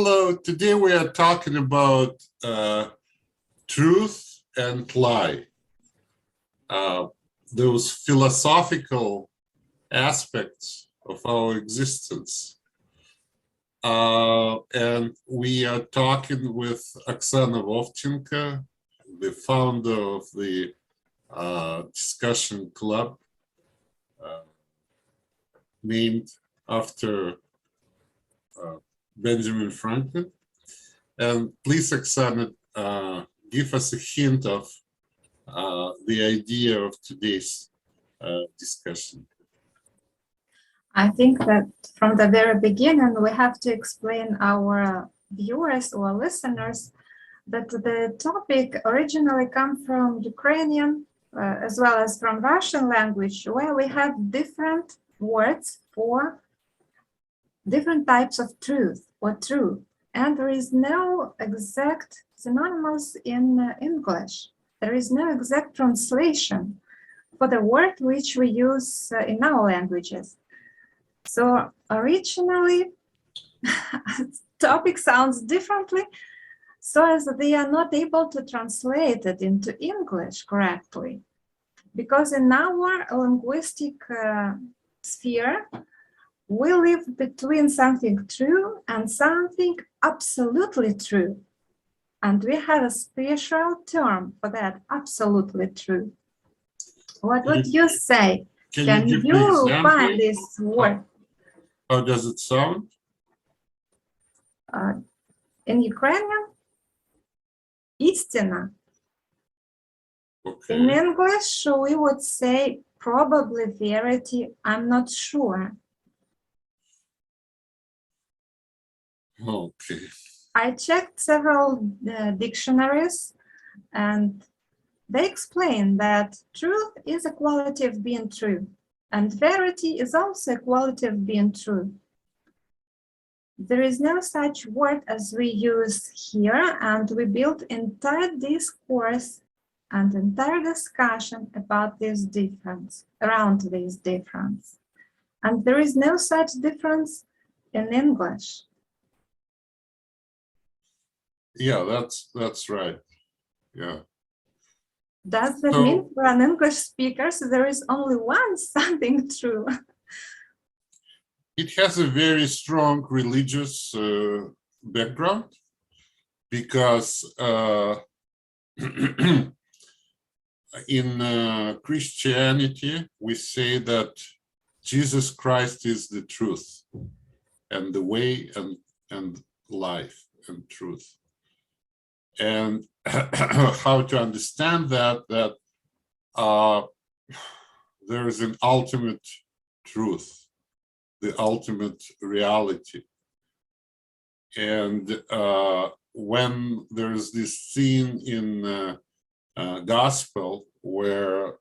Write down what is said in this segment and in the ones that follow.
Well, today we are talking about truth and lie, those philosophical aspects of our existence. And we are talking with Oksana Vovchenko, the founder of the discussion club named after Benjamin Franklin. And please, Oksana, give us a hint of the idea of today's discussion. I think that from the very beginning, we have to explain our viewers or listeners that the topic originally comes from Ukrainian as well as from Russian language, where we have different words for different types of truth or truth. And there is no exact synonymous in English. There is no exact translation for the word which we use in our languages. So originally, topic sounds differently, so as they are not able to translate it into English correctly. Because in our linguistic sphere, we live between something true and something absolutely true. And we have a special term for that, absolutely true. What would you say? Can you find this word? How does it sound? In Ukrainian, истина. Okay. In English, we would say probably verity, I'm not sure. Okay. I checked several dictionaries and they explain that truth is a quality of being true, and verity is also a quality of being true. There is no such word as we use here, and we built entire discourse and entire discussion about this difference, around this difference. And there is no such difference in English. Yeah, that's right. Yeah. Does that mean for an English speaker there is only one something true? It has a very strong religious background because in Christianity, we say that Jesus Christ is the truth and the way and life and truth. And how to understand that there is an ultimate truth, the ultimate reality. And when there's this scene in Gospel where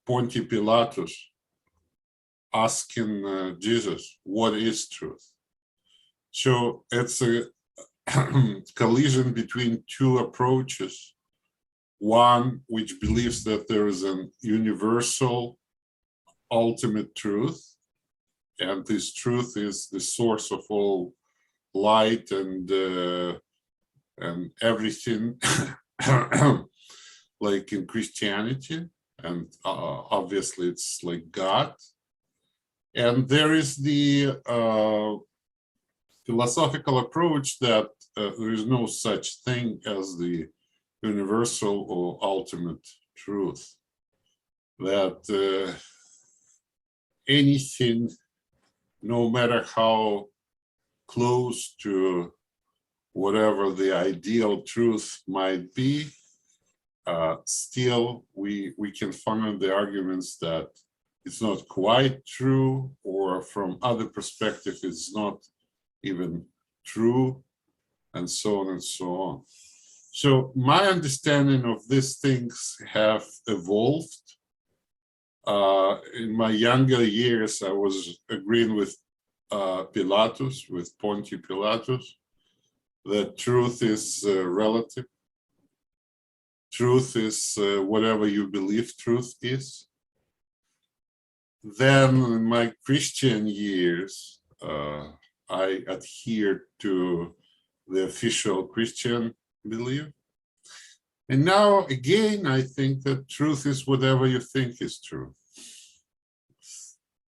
Pontius Pilatus asking Jesus, what is truth? So it's a collision between two approaches. One which believes that there is an universal ultimate truth, and this truth is the source of all light and everything, like in Christianity, and obviously it's like God. And there is the philosophical approach that there is no such thing as the universal or ultimate truth, that anything, no matter how close to whatever the ideal truth might be, still we can find the arguments that it's not quite true, or from other perspective it's not even true, and so on and so on. So my understanding of these things have evolved. In my younger years, I was agreeing with Pilatus, with Pontius Pilatus, that truth is relative. Truth is whatever you believe truth is. Then in my Christian years, I adhered to the official Christian belief. And now, again, I think that truth is whatever you think is true.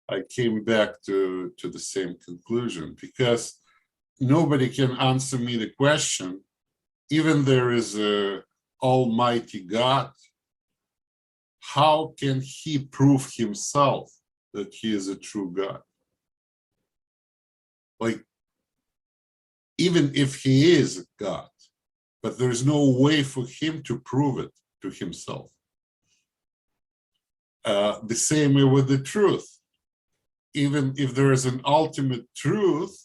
I came back to the same conclusion, because nobody can answer me the question, even there is a Almighty God, how can he prove himself that he is a true God? Like, even if he is God, but there is no way for him to prove it to himself. The same way with the truth. Even if there is an ultimate truth,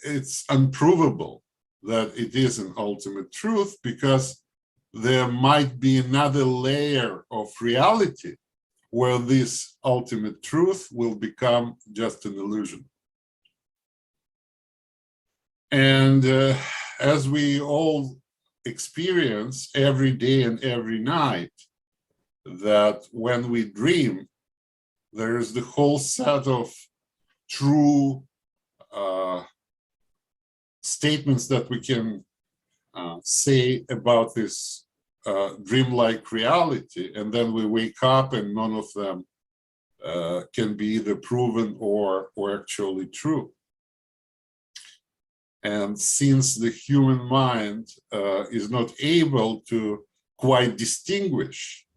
it's unprovable that it is an ultimate truth, because there might be another layer of reality where this ultimate truth will become just an illusion. And as we all experience every day and every night, that when we dream, there is the whole set of true statements that we can say about this dreamlike reality, and then we wake up and none of them can be either proven or actually true. And since the human mind is not able to quite distinguish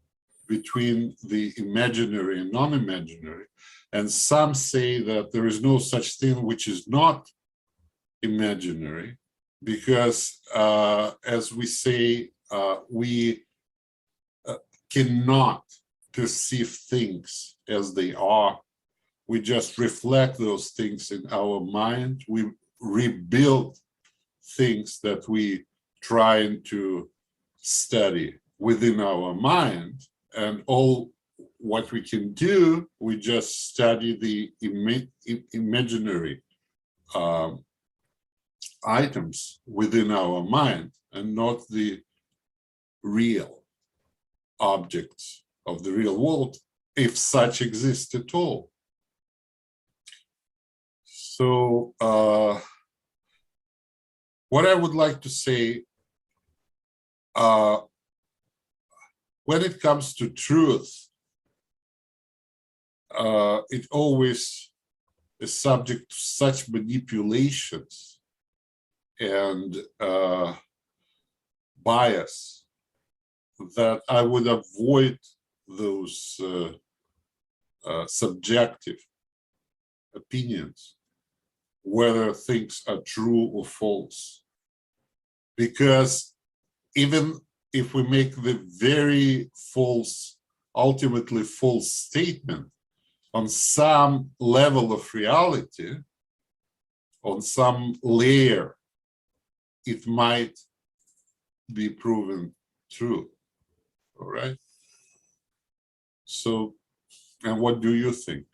between the imaginary and non-imaginary, and some say that there is no such thing which is not imaginary, because as we say, we cannot perceive things as they are. We just reflect those things in our mind. We rebuild things that we trying to study within our mind, and all what we can do, we just study the imaginary items within our mind, and not the real objects of the real world, if such exist at all. So what I would like to say, when it comes to truth, it always is subject to such manipulations and bias that I would avoid those subjective opinions, whether things are true or false. Because even if we make the very false, ultimately false statement, on some level of reality, on some layer, it might be proven true. All right? So, and what do you think?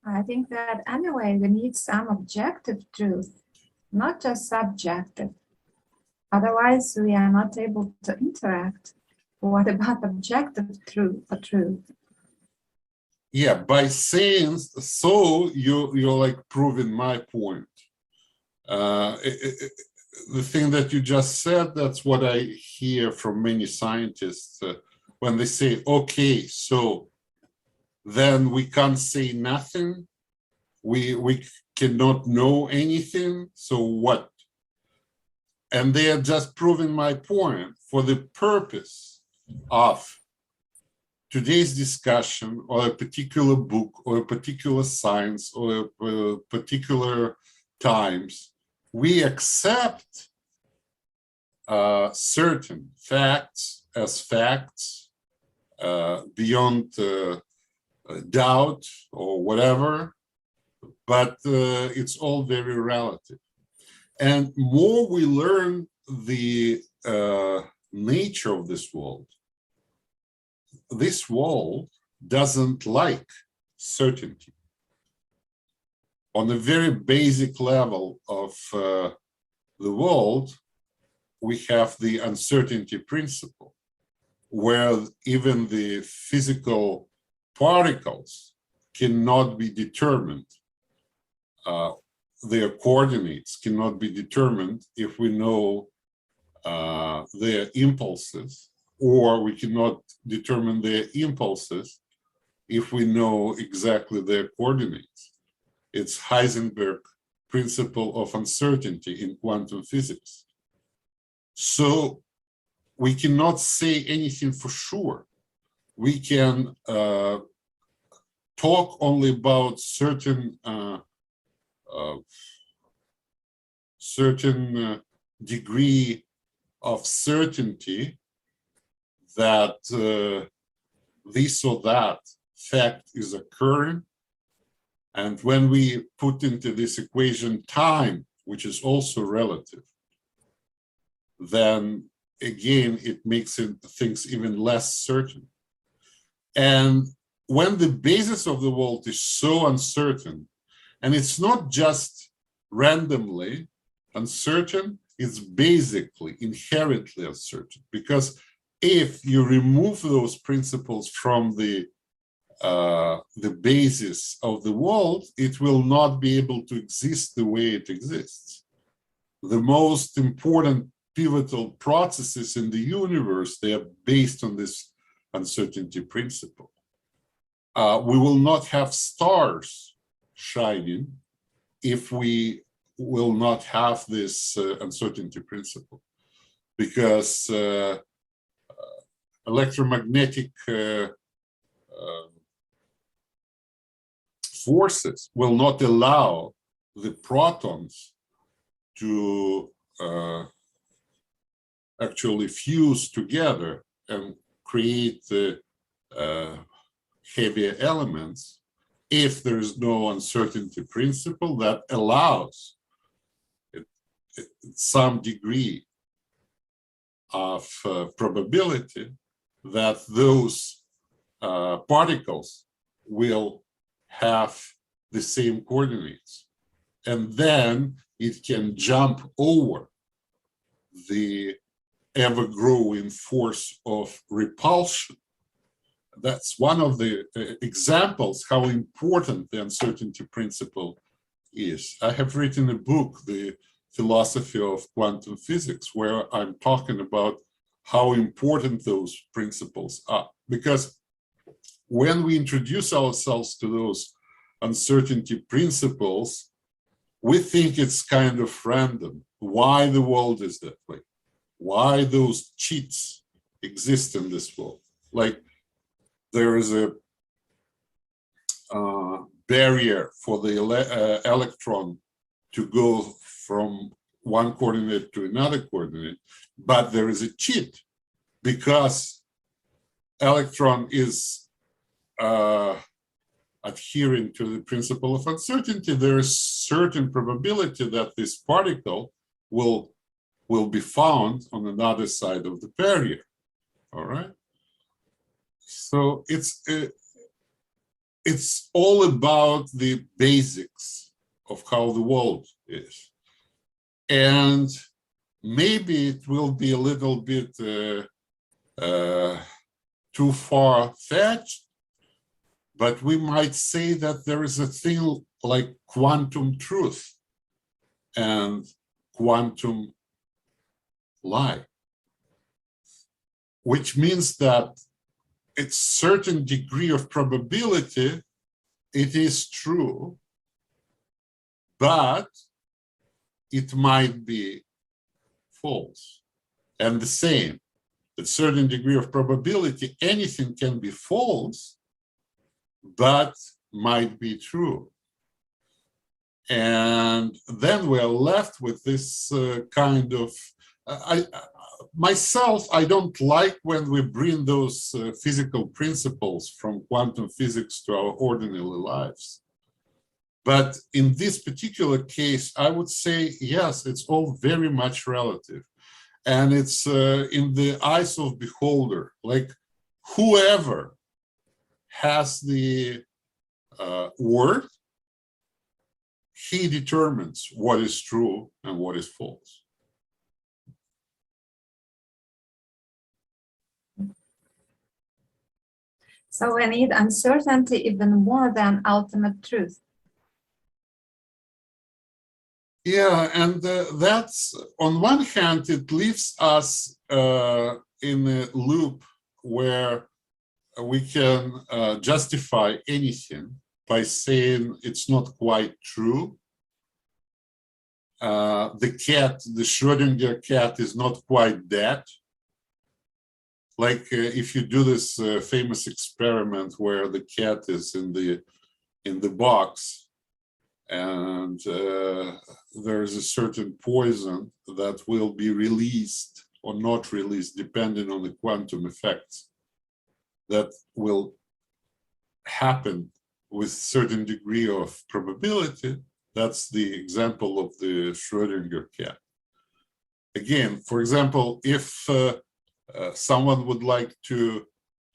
I think that anyway, we need some objective truth, not just subjective. Otherwise, we are not able to interact. What about objective truth? Yeah, by saying so, you're like proving my point. The thing that you just said, that's what I hear from many scientists when they say, okay, so then we can't say nothing, we cannot know anything, so what? And they are just proving my point for the purpose of today's discussion, or a particular book, or a particular science, or a particular times. We accept certain facts as facts beyond doubt or whatever, but it's all very relative. And more we learn the nature of this world doesn't like certainty. On a very basic level of the world, we have the uncertainty principle, where even the physical particles cannot be determined their coordinates cannot be determined if we know their impulses, or we cannot determine their impulses if we know exactly their coordinates. It's Heisenberg's principle of uncertainty in quantum physics. So we cannot say anything for sure. We can talk only about certain degree of certainty that this or that fact is occurring. And when we put into this equation time, which is also relative, then again, it makes things even less certain. And when the basis of the world is so uncertain, and it's not just randomly uncertain, it's basically inherently uncertain, because if you remove those principles from the basis of the world, it will not be able to exist the way it exists. The most important pivotal processes in the universe, they are based on this uncertainty principle. We will not have stars shining if we will not have this uncertainty principle, because electromagnetic forces will not allow the protons to actually fuse together and create the heavier elements if there is no uncertainty principle that allows some degree of probability that those particles will have the same coordinates. And then it can jump over the ever-growing force of repulsion. That's one of the examples how important the uncertainty principle is. I have written a book, The Philosophy of Quantum Physics, where I'm talking about how important those principles are. Because when we introduce ourselves to those uncertainty principles, we think it's kind of random. Why the world is that way? Why those cheats exist in this world? Like there is a barrier for the electron to go from one coordinate to another coordinate, but there is a cheat because electron is adhering to the principle of uncertainty. There is certain probability that this particle will be found on another side of the barrier. All right. So it's all about the basics of how the world is. And maybe it will be a little bit too far-fetched, but we might say that there is a thing like quantum truth and quantum lie, which means that it's certain degree of probability it is true, but it might be false. And the same, at certain degree of probability, anything can be false, but might be true. And then we're left with this kind of, myself, I don't like when we bring those physical principles from quantum physics to our ordinary lives. But in this particular case, I would say, yes, it's all very much relative. And it's in the eyes of beholder, like whoever has the word, he determines what is true and what is false. So we need uncertainty even more than ultimate truth. Yeah, and that's, on one hand, it leaves us in a loop where we can justify anything by saying it's not quite true. The Schrödinger cat is not quite dead. Like if you do this famous experiment where the cat is in the box, and there's a certain poison that will be released or not released depending on the quantum effects that will happen with certain degree of probability. That's the example of the Schrödinger cat. Again, for example, if someone would like to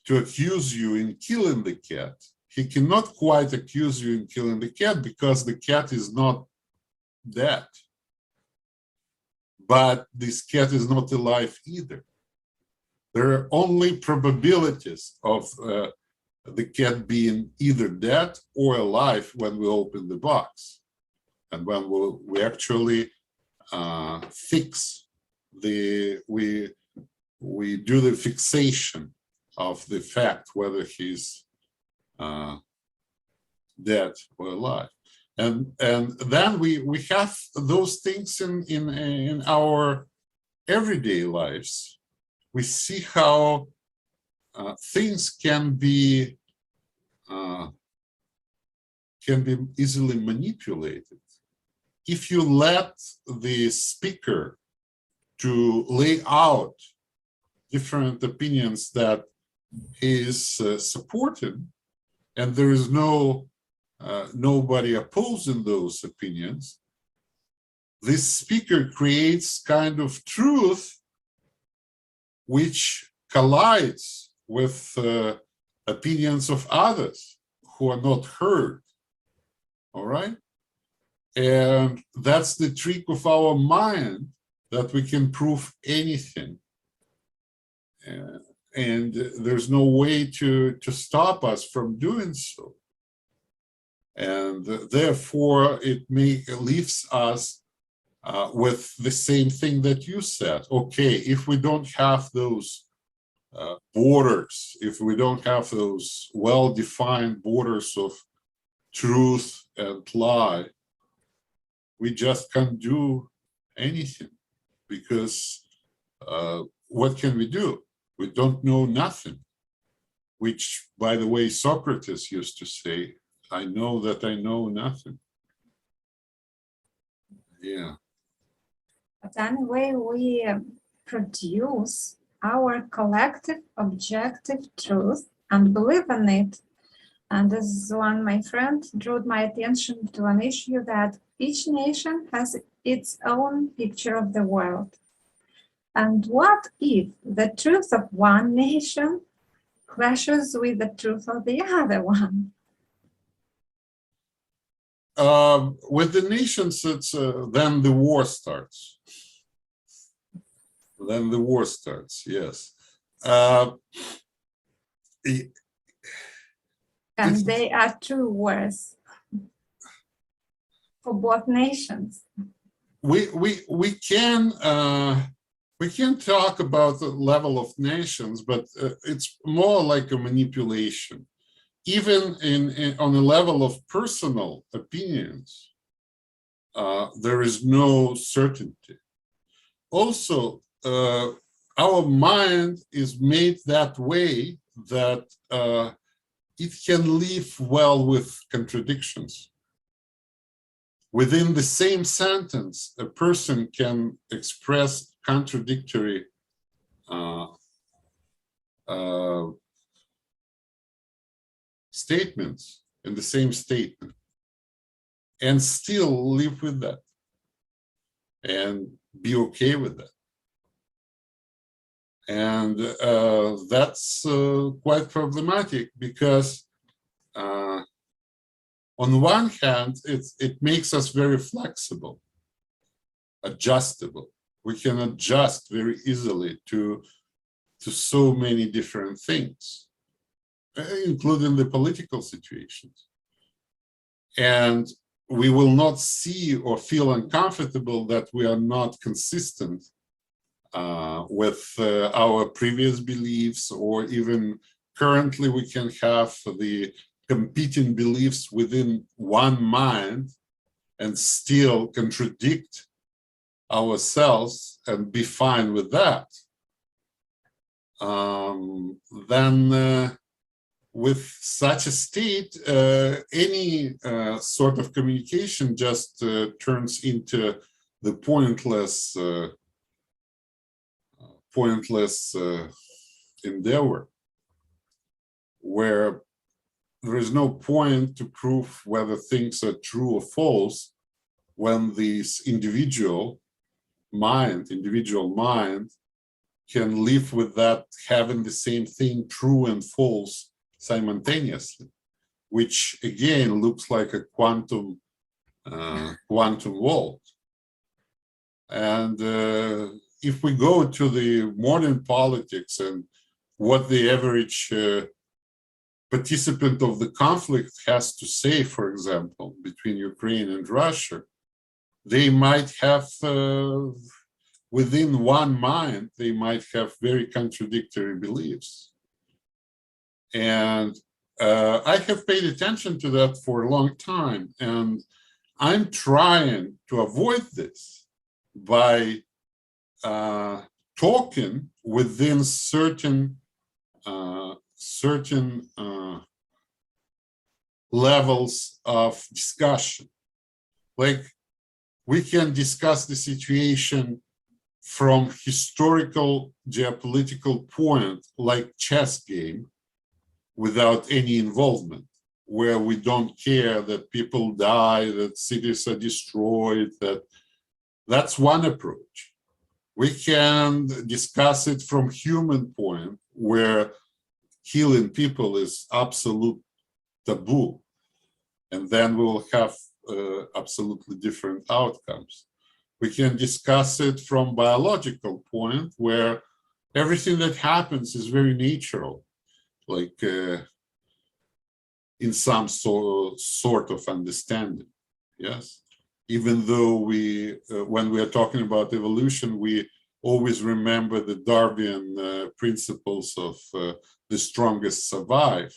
accuse you in killing the cat, he cannot quite accuse you in killing the cat because the cat is not dead. But this cat is not alive either. There are only probabilities of the cat being either dead or alive when we open the box. And when we actually fix we do the fixation of the fact whether he's dead or alive, and then we have those things in our everyday lives. We see how things can be easily manipulated if you let the speaker to lay out different opinions that he is supporting, and there is nobody opposing those opinions. This speaker creates kind of truth which collides with opinions of others who are not heard. All right? And that's the trick of our mind, that we can prove anything. And there's no way to stop us from doing so. And therefore, it leaves us with the same thing that you said. Okay, if we don't have those borders, if we don't have those well-defined borders of truth and lie, we just can't do anything, because what can we do? We don't know nothing, which, by the way, Socrates used to say, I know that I know nothing. Yeah. But anyway, we produce our collective objective truth and believe in it. And as my friend drew my attention to an issue that each nation has its own picture of the world. And what if the truth of one nation clashes with the truth of the other one? With the nations, it's then the war starts. Then the war starts, yes. And they are true wars for both nations. We can talk about the level of nations, but it's more like a manipulation. Even on a level of personal opinions, there is no certainty. Also, our mind is made that way that it can live well with contradictions. Within the same sentence, a person can express contradictory statements in the same statement and still live with that and be okay with that. And that's quite problematic, because on one hand, it makes us very flexible, adjustable. We can adjust very easily to so many different things, including the political situations. And we will not see or feel uncomfortable that we are not consistent with our previous beliefs, or even currently we can have the competing beliefs within one mind and still contradict ourselves and be fine with that. Then with such a state, any sort of communication just turns into the pointless endeavor, where there is no point to prove whether things are true or false when this individual mind can live with that, having the same thing true and false simultaneously, which again looks like a quantum world. And if we go to the modern politics and what the average participant of the conflict has to say, for example, between Ukraine and Russia, they might have, within one mind, they might have very contradictory beliefs. And I have paid attention to that for a long time, and I'm trying to avoid this by talking within certain levels of discussion. Like, we can discuss the situation from historical geopolitical point, like chess game, without any involvement, where we don't care that people die, that cities are destroyed. That's one approach. We can discuss it from human point, where killing people is absolute taboo, and then we will have absolutely different outcomes. We can discuss it from biological point, where everything that happens is very natural, like in some sort of understanding. Yes, even though we, when we are talking about evolution, we always remember the Darwinian principles of the strongest survive,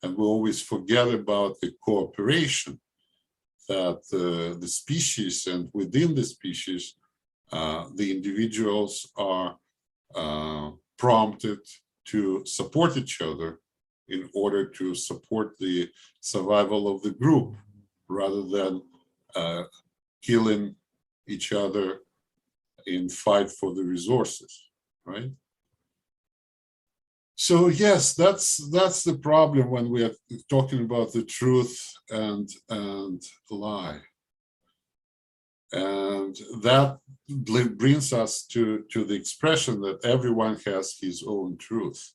and we always forget about the cooperation that the species, and within the species, the individuals are prompted to support each other in order to support the survival of the group, rather than killing each other in fight for the resources, right? So yes, that's the problem when we are talking about the truth and lie. And that brings us to the expression that everyone has his own truth.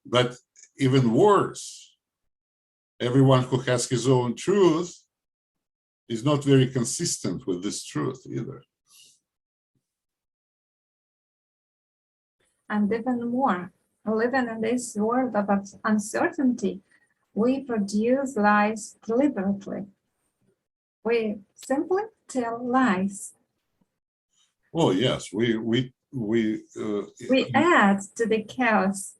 But even worse, everyone who has his own truth is not very consistent with this truth either. And even more, living in this world of uncertainty, we produce lies deliberately. We simply tell lies. Oh yes, we add to the chaos.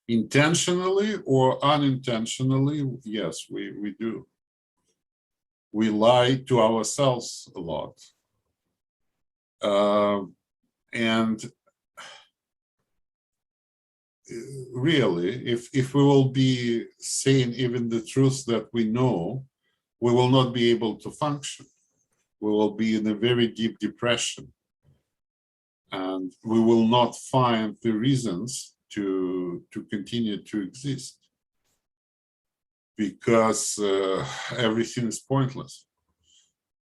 Intentionally or unintentionally, yes, we do. We lie to ourselves a lot. And really, if we will be saying even the truth that we know, we will not be able to function. We will be in a very deep depression. And we will not find the reasons to continue to exist, because everything is pointless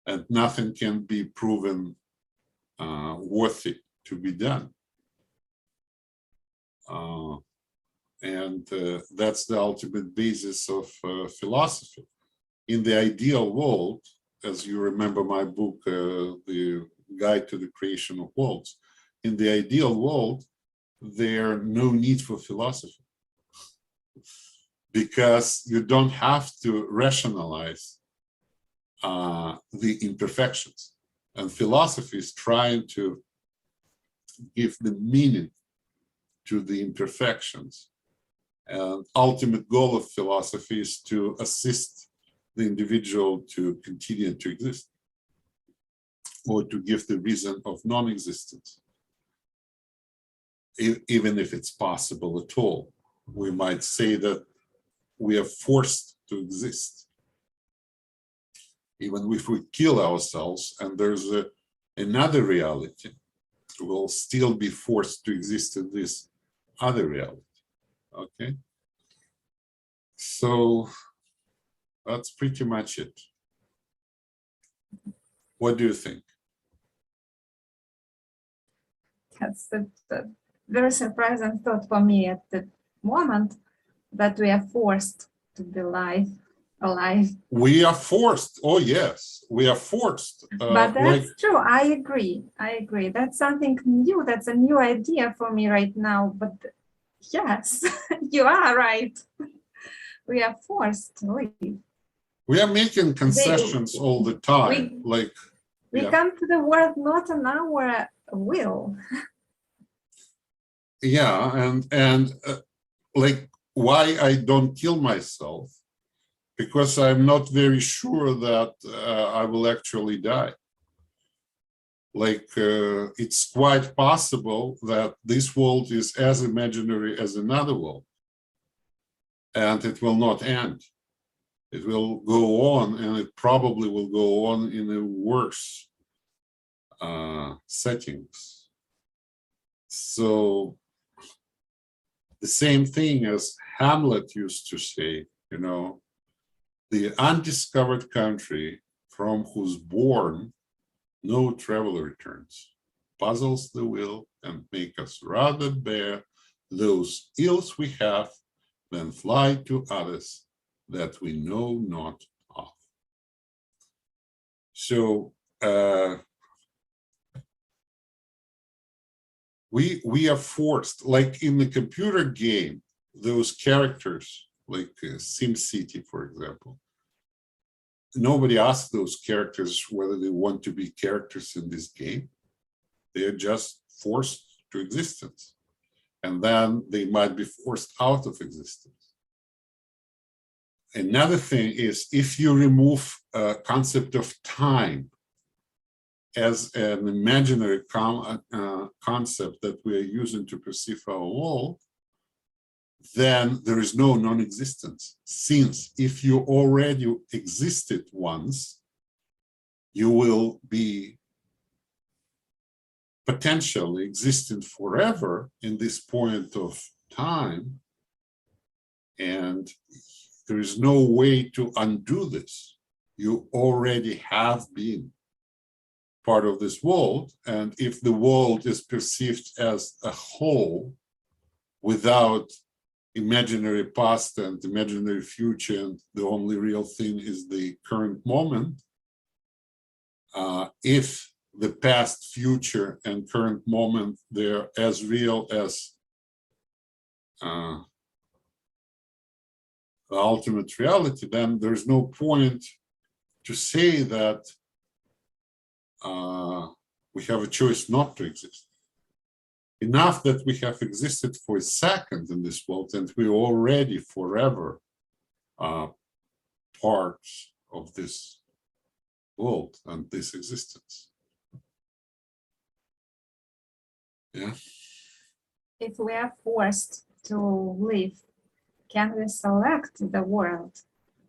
and nothing can be proven worthy to be done. And that's the ultimate basis of philosophy. In the ideal world, as you remember my book, The Guide to the Creation of Worlds, in the ideal world, there's no need for philosophy, because you don't have to rationalize the imperfections. And philosophy is trying to give the meaning to the imperfections. And ultimate goal of philosophy is to assist the individual to continue to exist, or to give the reason of non-existence. Even if it's possible at all, we might say that we are forced to exist. Even if we kill ourselves and there's another reality, we'll still be forced to exist in this other reality. Okay, so that's pretty much it. What do you think? That's a very surprising thought for me at the moment, that we are forced to be alive. We are forced. Oh yes, we are forced. But that's true. I agree. That's something new. That's a new idea for me right now. But yes, you are right. We are forced to live. We are making concessions all the time. We come to the world not on our will. Yeah, and like, why I don't kill myself? Because I'm not very sure that I will actually die. Like, it's quite possible that this world is as imaginary as another world, and it will not end. It will go on, and it probably will go on in a worse settings. So the same thing as Hamlet used to say, you know, the undiscovered country from whose bourne no traveler returns, puzzles the will and make us rather bear those ills we have than fly to others that we know not of. So we are forced, like in the computer game, those characters, like SimCity, for example. Nobody asks those characters whether they want to be characters in this game. They are just forced to existence. And then they might be forced out of existence. Another thing is, if you remove a concept of time as an imaginary concept that we are using to perceive our world, then there is no non-existence. Since if you already existed once, you will be potentially existing forever in this point of time, and there is no way to undo this. You already have been part of this world, and if the world is perceived as a whole without imaginary past and imaginary future, and the only real thing is the current moment, if the past, future, and current moment, they're as real as the ultimate reality, then there's no point to say that we have a choice not to exist. Enough that we have existed for a second in this world, and we're already forever parts of this world and this existence. Yeah. If we are forced to live, can we select the world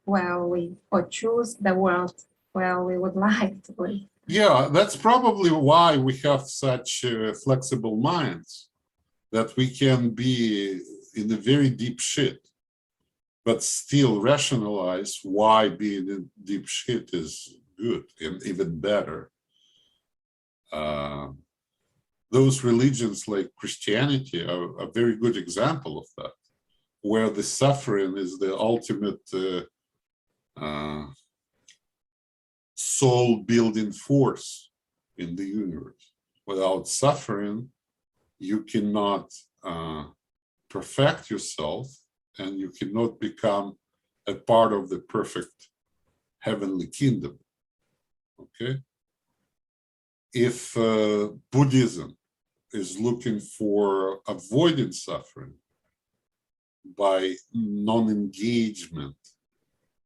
or choose the world where we would like to live? Yeah, that's probably why we have such flexible minds, that we can be in a very deep shit, but still rationalize why being in deep shit is good and even better. Those religions like Christianity are a very good example of that, where the suffering is the ultimate soul-building force in the universe. Without suffering, you cannot perfect yourself, and you cannot become a part of the perfect heavenly kingdom. okay? If Buddhism is looking for avoiding suffering by non-engagement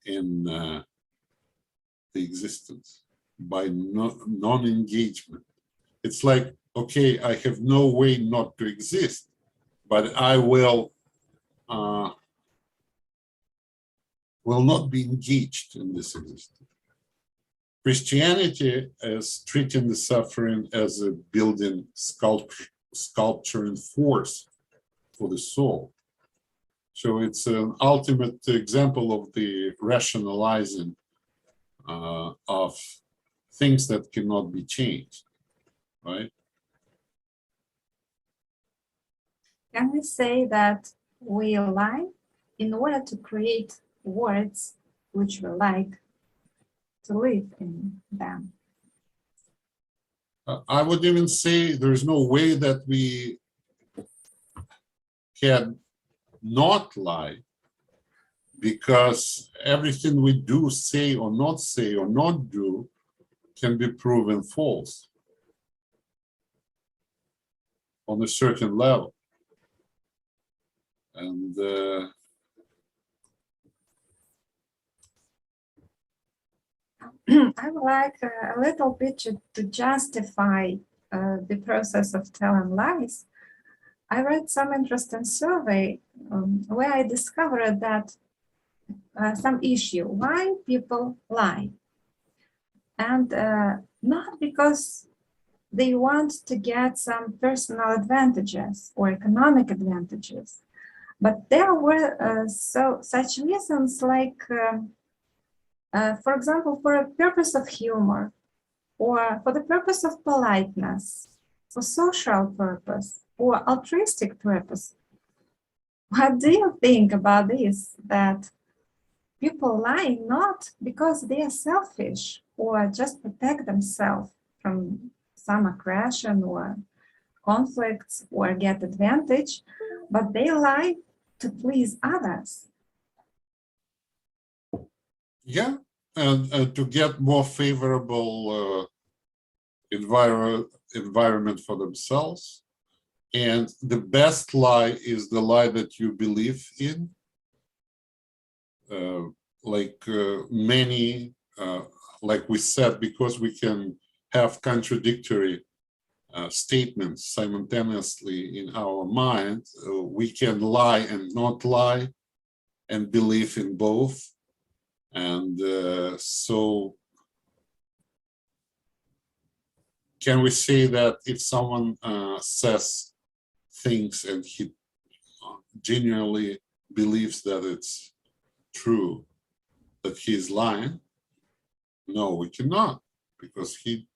in the existence, by non-engagement, it's like, okay, I have no way not to exist, but I will not be engaged in this existence. Christianity is treating the suffering as a building sculpturing force for the soul. So it's an ultimate example of the rationalizing of things that cannot be changed, right? Can we say that we lie in order to create words which we like to live in them? I would even say there's no way that we can not lie, because everything we do, say or not do can be proven false on a certain level. And I would like a little bit to justify the process of telling lies. I read some interesting survey where I discovered that some issue, why people lie. And not because they want to get some personal advantages or economic advantages, but there were such reasons like, for example, for a purpose of humor, or for the purpose of politeness, for social purpose, or altruistic purpose. What do you think about this? That people lie not because they are selfish or just protect themselves from some aggression or conflicts or get advantage, but they lie to please others. yeah, and to get more favorable environment for themselves. And the best lie is the lie that you believe in. Many, like we said, because we can have contradictory statements simultaneously in our mind, we can lie and not lie and believe in both. And so can we say that if someone says things and he genuinely believes that it's true, that he is lying? No, we cannot, because he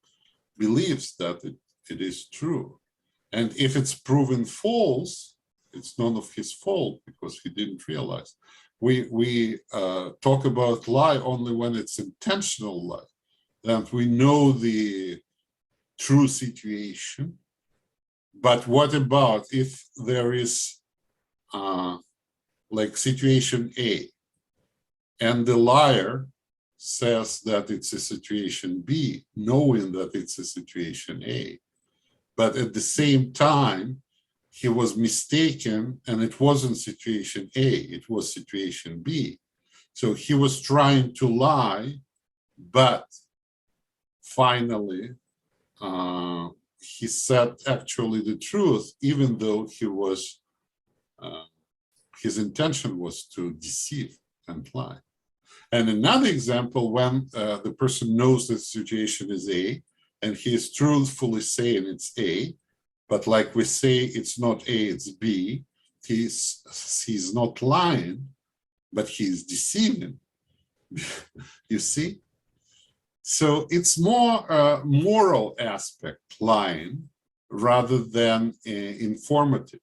believes that it is true. And if it's proven false, it's none of his fault, because he didn't realize. We talk about lie only when it's intentional lie, that we know the true situation. But what about if there is like situation A, and the liar says that it's a situation B, knowing that it's a situation A, but at the same time he was mistaken and it wasn't situation A, it was situation B. So he was trying to lie, but finally he said actually the truth, even though he was his intention was to deceive and lie. And another example, when the person knows the situation is A, and he is truthfully saying it's A, but like we say, it's not A, it's B, he's not lying, but he's deceiving. You see? So it's more moral aspect, lying, rather than informative.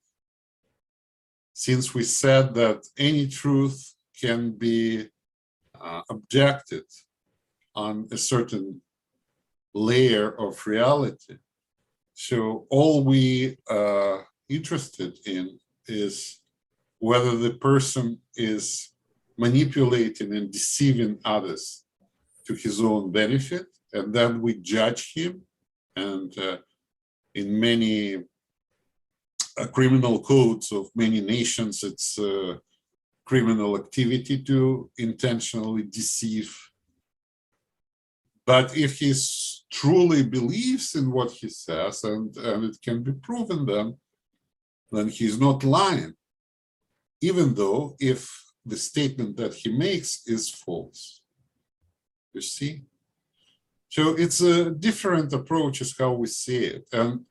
Since we said that any truth can be objected on a certain layer of reality. So all we are interested in is whether the person is manipulating and deceiving others to his own benefit, and then we judge him. And in many criminal codes of many nations, it's criminal activity to intentionally deceive. But if he truly believes in what he says, and it can be proven, then he's not lying, even though if the statement that he makes is false. You see? So it's a different approach is how we see it. And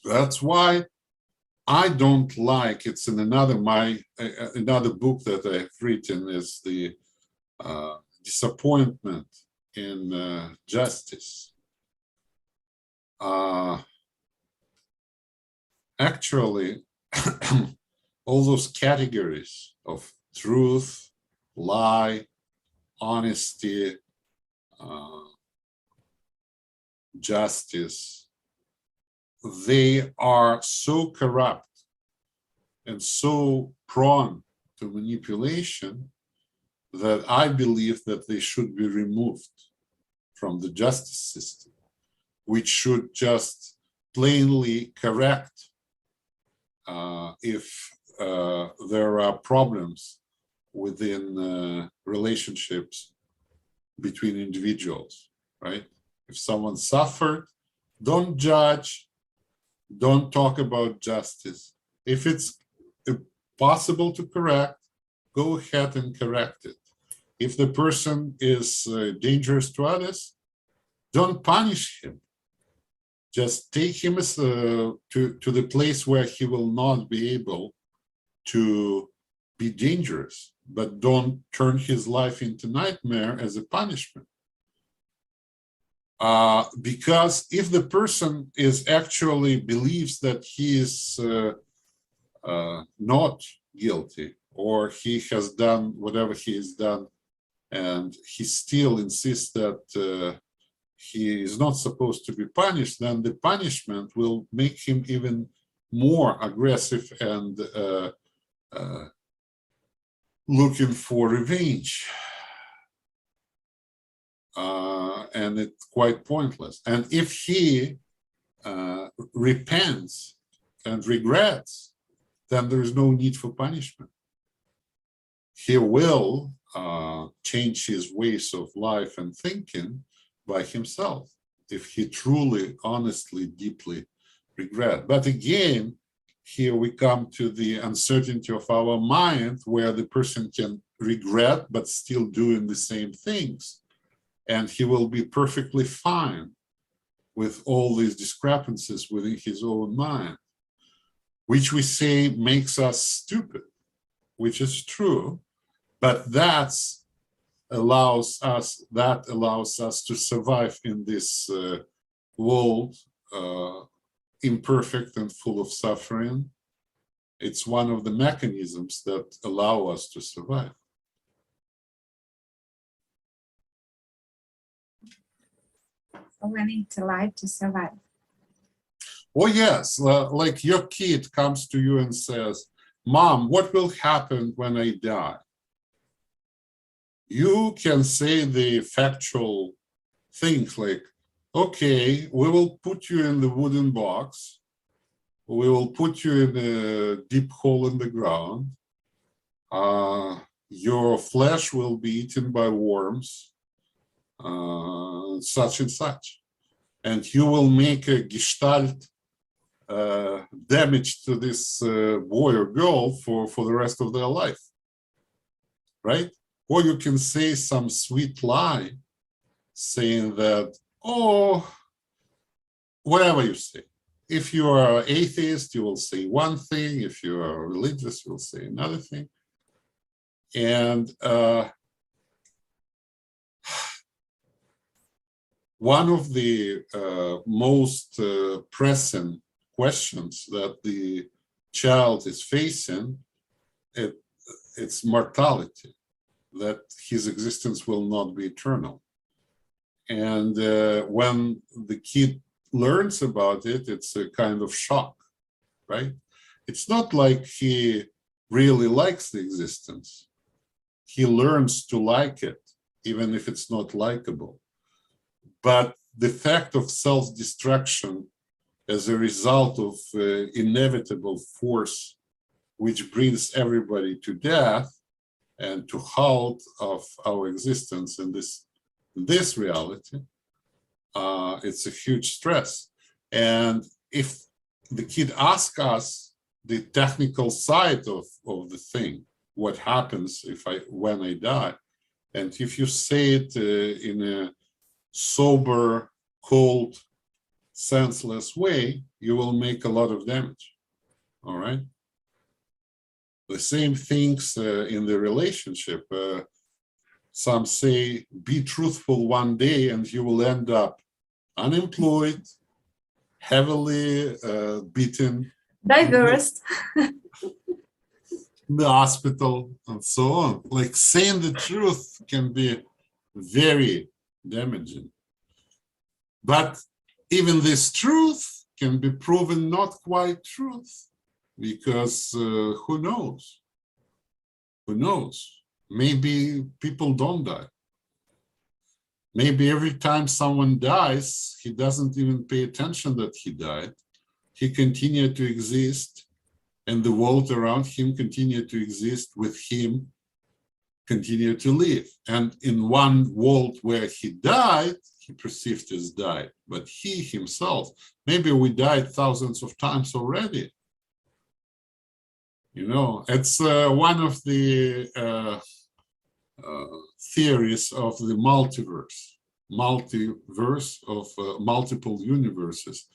that's why I don't like, it's in another book that I've written is the disappointment in justice. Actually, all those categories of truth, lie, honesty, justice, they are so corrupt and so prone to manipulation that I believe that they should be removed from the justice system, which should just plainly correct if there are problems within relationships between individuals, right? If someone suffered, don't judge, don't talk about justice. If it's possible to correct, go ahead and correct it. If the person is dangerous to others, don't punish him. Just take him to the place where he will not be able to be dangerous, but don't turn his life into nightmare as a punishment. Because if the person is actually believes that he is not guilty, or he has done whatever he has done, and he still insists that he is not supposed to be punished, then the punishment will make him even more aggressive and looking for revenge. And it's quite pointless. And if he repents and regrets, then there is no need for punishment. He will change his ways of life and thinking by himself if he truly, honestly, deeply regret. But again, here we come to the uncertainty of our mind, where the person can regret but still doing the same things, and he will be perfectly fine with all these discrepancies within his own mind, which we say makes us stupid, which is true, but that allows us to survive in this world, imperfect and full of suffering. It's one of the mechanisms that allow us to survive. So we need to lie to survive. Oh yes, like your kid comes to you and says, "Mom, what will happen when I die?" You can say the factual things like, okay, we will put you in the wooden box. We will put you in a deep hole in the ground. Your flesh will be eaten by worms, such and such. And you will make a gestalt damage to this boy or girl for the rest of their life, right? Or you can say some sweet lie saying that, oh, whatever you say. If you are atheist, you will say one thing. If you are religious, you will say another thing. And one of the most pressing questions that the child is facing, it's mortality, that his existence will not be eternal. And when the kid learns about it, it's a kind of shock, right? It's not like he really likes the existence. He learns to like it, even if it's not likable. but the fact of self-destruction as a result of inevitable force which brings everybody to death and to halt of our existence in this reality, it's a huge stress. And if the kid asks us the technical side of the thing, what happens when I die, and if you say it in a sober, cold, senseless way, you will make a lot of damage. All right. The same things in the relationship. Some say, be truthful one day and you will end up unemployed, heavily beaten, Divorced. in the hospital, and so on. Like saying the truth can be very damaging. But even this truth can be proven not quite truth, because who knows? Who knows? Maybe people don't die. Maybe every time someone dies, he doesn't even pay attention that he died. He continued to exist, and the world around him continued to exist with him, continued to live. And in one world where he died, he perceived as died, but he himself, maybe we died thousands of times already. You know, it's one of the theories of the multiverse of multiple universes,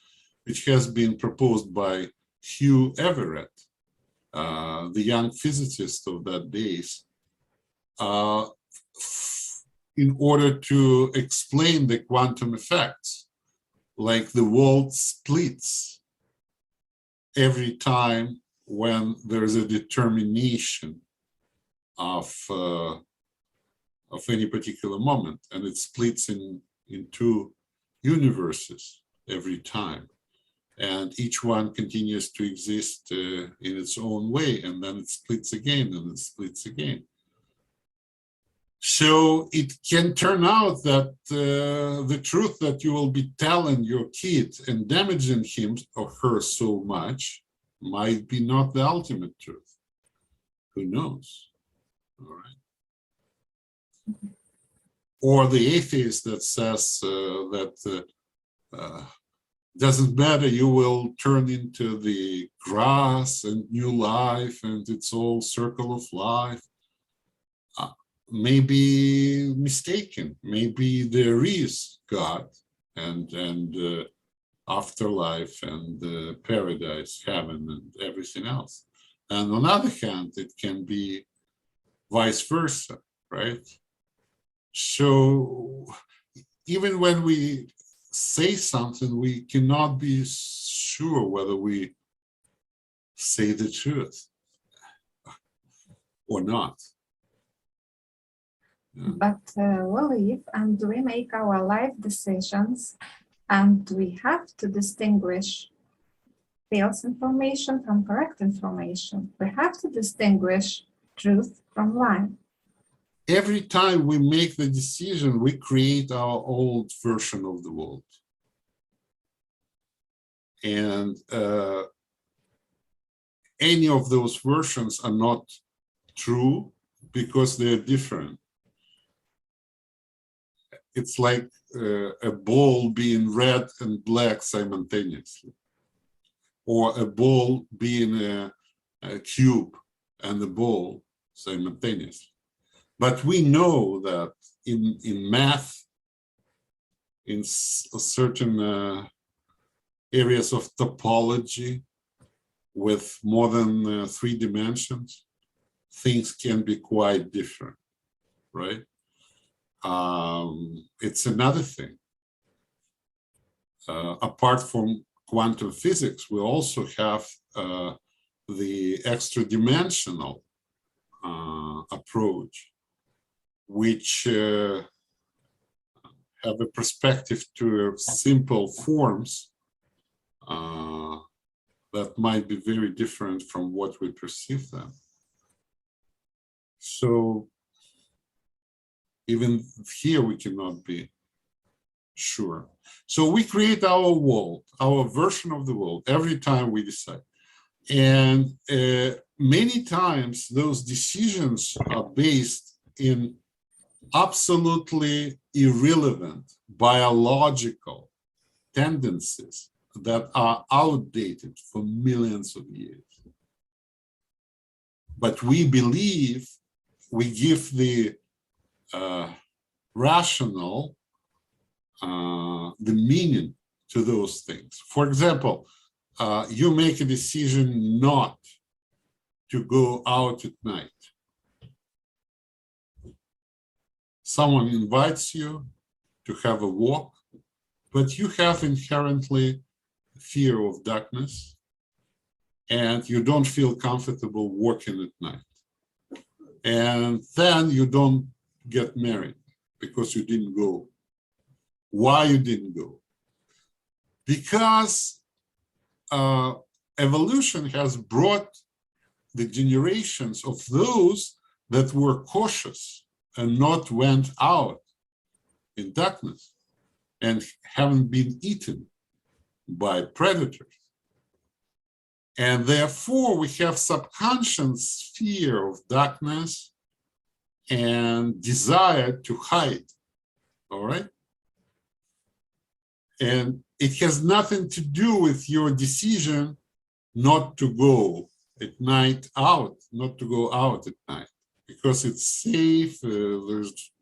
which has been proposed by Hugh Everett, the young physicist of that days, in order to explain the quantum effects, like the world splits every time when there is a determination of any particular moment, and it splits in two universes every time, and each one continues to exist in its own way, and then it splits again, and it splits again. So it can turn out that the truth that you will be telling your kid and damaging him or her so much might be not the ultimate truth. Who knows? All right. Or the atheist that says that doesn't matter, you will turn into the grass and new life, and it's all circle of life. Maybe mistaken. Maybe there is God and afterlife and paradise, heaven, and everything else. And on the other hand, it can be vice versa, right? So even when we say something, we cannot be sure whether we say the truth or not. But we live and we make our life decisions, and we have to distinguish false information from correct information. We have to distinguish truth from lie. Every time we make the decision, we create our old version of the world. And any of those versions are not true because they're different. It's like a ball being red and black simultaneously, or a ball being a cube and a ball simultaneously. But we know that in math, in certain areas of topology with more than 3 dimensions, things can be quite different, right? It's another thing. Apart from quantum physics, we also have the extra-dimensional approach, which have a perspective to simple forms that might be very different from what we perceive them. So even here we cannot be Sure. So we create our world, our version of the world, every time we decide. And many times those decisions are based in absolutely irrelevant biological tendencies that are outdated for millions of years. But we believe we give the rational, the meaning to those things. For example, you make a decision not to go out at night. Someone invites you to have a walk, but you have inherently fear of darkness and you don't feel comfortable walking at night. And then you don't get married because you didn't go. Why you didn't go? Because evolution has brought the generations of those that were cautious and not went out in darkness and haven't been eaten by predators. And therefore we have subconscious fear of darkness and desire to hide, all right? And it has nothing to do with your decision not to go at night out, not to go out at night, because it's safe. There's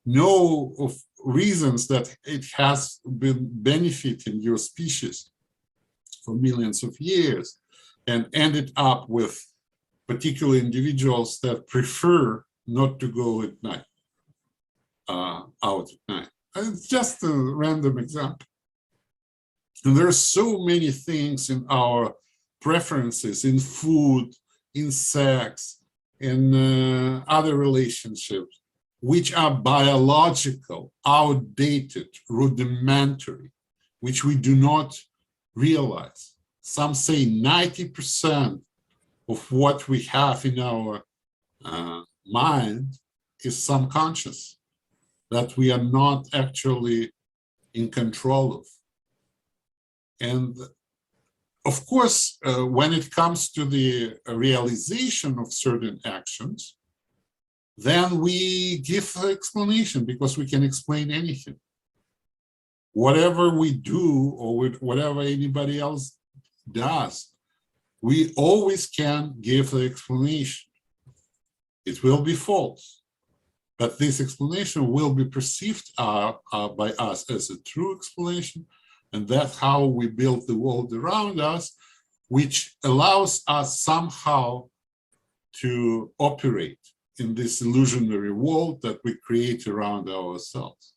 no of reasons that it has been benefiting your species for millions of years and ended up with particular individuals that prefer not to go at night, out at night. And it's just a random example. And there are so many things in our preferences, in food, in sex, in other relationships, which are biological, outdated, rudimentary, which we do not realize. Some say 90% of what we have in our mind is subconscious, that we are not actually in control of. And of course, when it comes to the realization of certain actions, then we give an explanation because we can explain anything. Whatever we do or whatever anybody else does, we always can give the explanation. It will be false, but this explanation will be perceived by us as a true explanation, and that's how we build the world around us, which allows us somehow to operate in this illusionary world that we create around ourselves.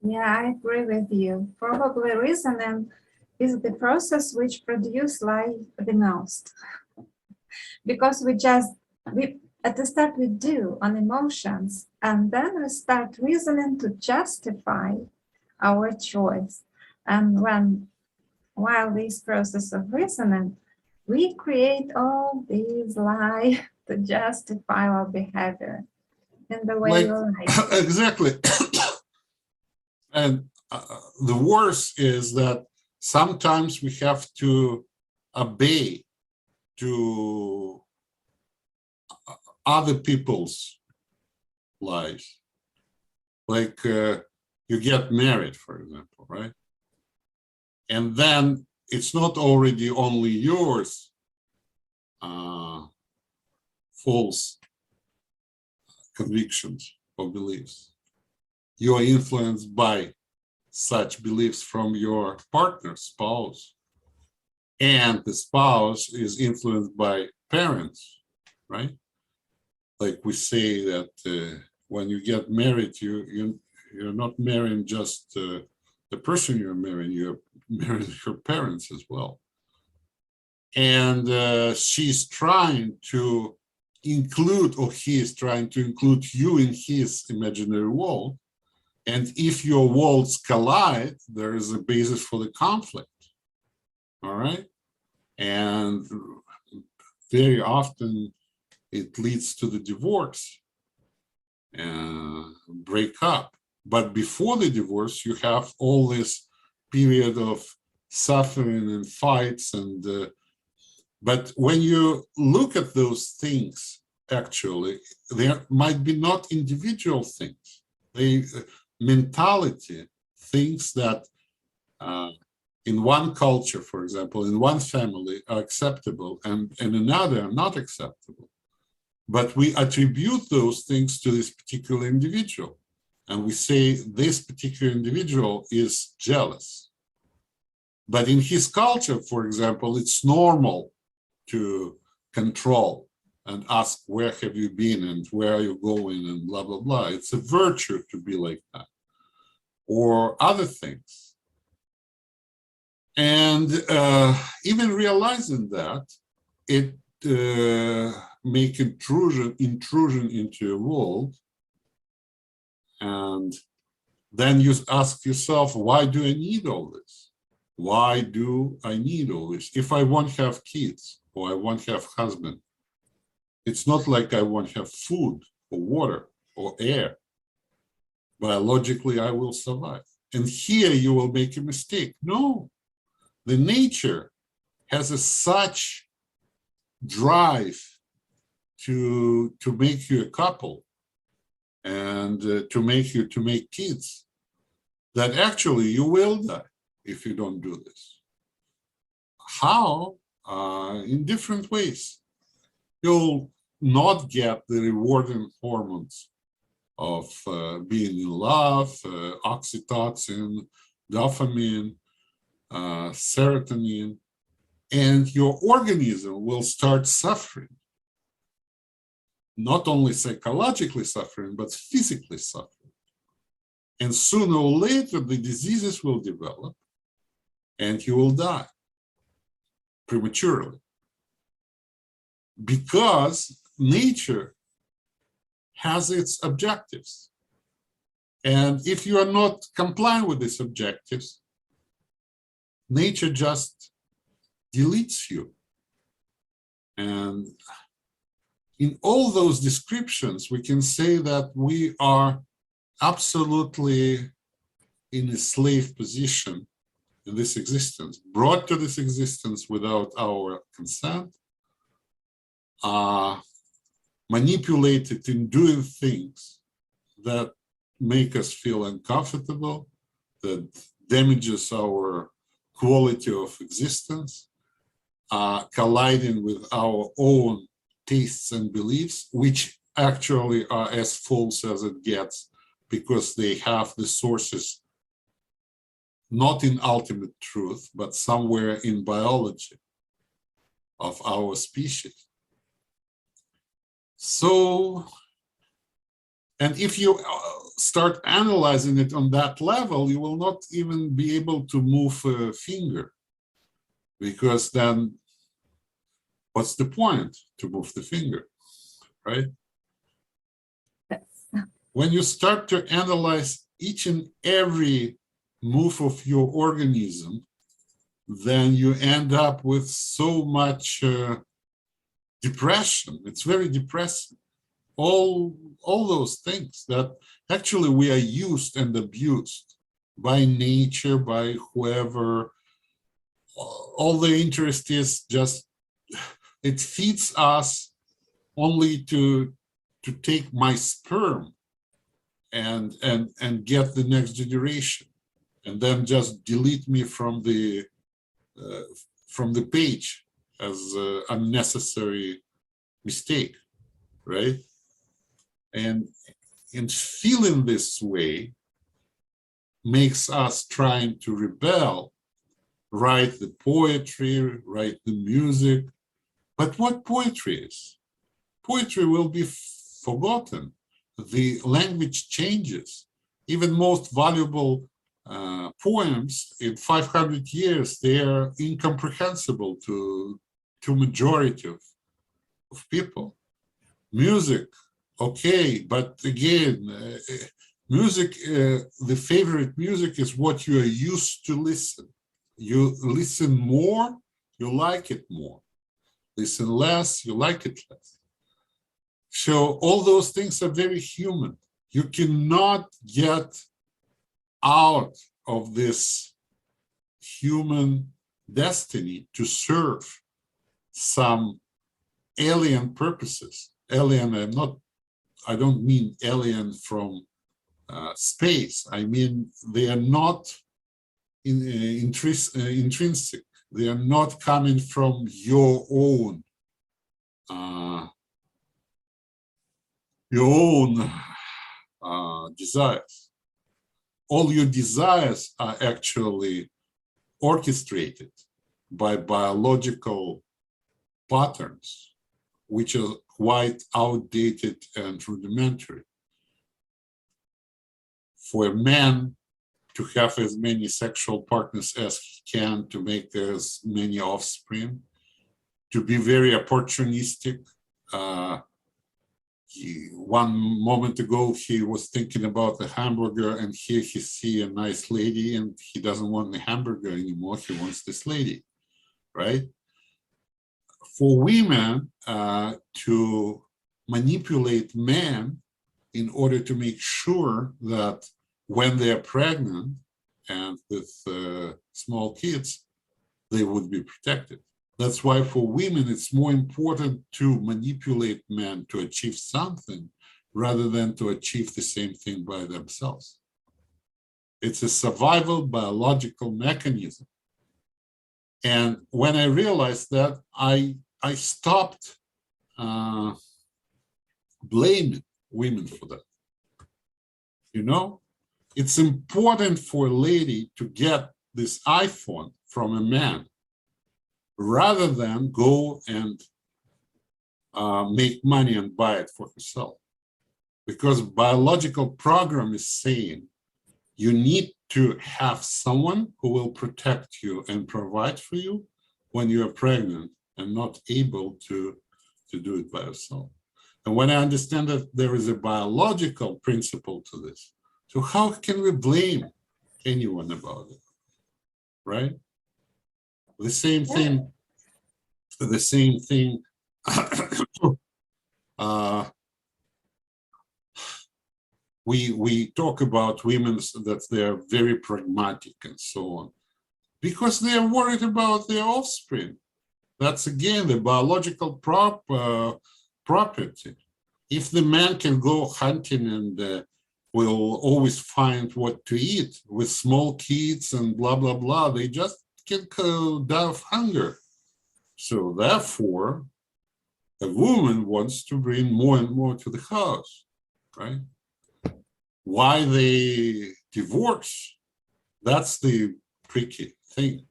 Yeah, I agree with you. Probably reasoning is the process which produces life the most. Because we at the start we do on emotions, and then we start reasoning to justify our choice. And while this process of reasoning, we create all these lies to justify our behavior in the way we like. Exactly. And the worst is that sometimes we have to obey to other people's lives. Like you get married, for example, right? And then it's not already only yours false convictions or beliefs. You are influenced by such beliefs from your partner, spouse, and the spouse is influenced by parents, right? Like we say that when you get married, you're not marrying just the person you're marrying, you're marrying your parents as well. And she's trying to include, or he is trying to include you in his imaginary world. And if your worlds collide, there is a basis for the conflict, all right? And very often it leads to the divorce and break up But before the divorce, you have all this period of suffering and fights. But when you look at those things, actually, there might be not individual things. Mentality, things that in one culture, for example, in one family are acceptable and in another are not acceptable. But we attribute those things to this particular individual. And we say this particular individual is jealous. But in his culture, for example, it's normal to control and ask, where have you been and where are you going and blah, blah, blah. It's a virtue to be like that. Or other things. And even realizing that, it make intrusion into your world. And then you ask yourself, why do I need all this? Why do I need all this? If I won't have kids or I won't have husband, it's not like I won't have food or water or air. Biologically, I will survive. And here you will make a mistake. No, the nature has such drive to make you a couple and to make kids, that actually you will die if you don't do this. How? In different ways. You'll not get the rewarding hormones of being in love, oxytocin, dopamine, serotonin, and your organism will start suffering. Not only psychologically suffering, but physically suffering. And sooner or later, the diseases will develop and you will die prematurely. Because nature has its objectives. And if you are not complying with these objectives, nature just deletes you. And in all those descriptions, we can say that we are absolutely in a slave position in this existence, brought to this existence without our consent, manipulated in doing things that make us feel uncomfortable, that damages our quality of existence, colliding with our own tastes and beliefs, which actually are as false as it gets, because they have the sources not in ultimate truth, but somewhere in biology of our species. So, and if you start analyzing it on that level, you will not even be able to move a finger, because then what's the point to move the finger, right? When you start to analyze each and every move of your organism, then you end up with so much depression. It's very depressing. All those things that actually we are used and abused by nature, by whoever. All the interest is just, it feeds us only to take my sperm and get the next generation, and then just delete me from the page as an unnecessary mistake, right? And feeling this way makes us trying to rebel, write the poetry, write the music. But what poetry is? Poetry will be forgotten. The language changes. Even most valuable poems in 500 years, they are incomprehensible to majority of people. Music, okay, but again, music, the favorite music is what you are used to listen. You listen more, you like it more. Listen less, you like it less. So all those things are very human. You cannot get out of this human destiny to serve some alien purposes. Alien, I don't mean alien from space. I mean, they are not intrinsic. They are not coming from your own desires. All your desires are actually orchestrated by biological patterns, which are quite outdated and rudimentary. For a man to have as many sexual partners as he can, to make as many offspring, to be very opportunistic. One moment ago, he was thinking about the hamburger, and here he see a nice lady, and he doesn't want the hamburger anymore. He wants this lady, right? For women to manipulate men in order to make sure that when they are pregnant and with small kids, they would be protected. That's why for women, it's more important to manipulate men to achieve something rather than to achieve the same thing by themselves. It's a survival biological mechanism. And when I realized that, I stopped blaming women for that. You know, it's important for a lady to get this iPhone from a man rather than go and make money and buy it for herself. Because biological program is saying you need to have someone who will protect you and provide for you when you are pregnant and not able to do it by yourself. And when I understand that there is a biological principle to this, so how can we blame anyone about it, right? The same thing, we talk about women that they're very pragmatic and so on, because they are worried about their offspring. That's again the biological property. If the man can go hunting and will always find what to eat with small kids and blah, blah, blah, they just can die of hunger. So therefore, a woman wants to bring more and more to the house, right? Why they divorce, that's the tricky thing.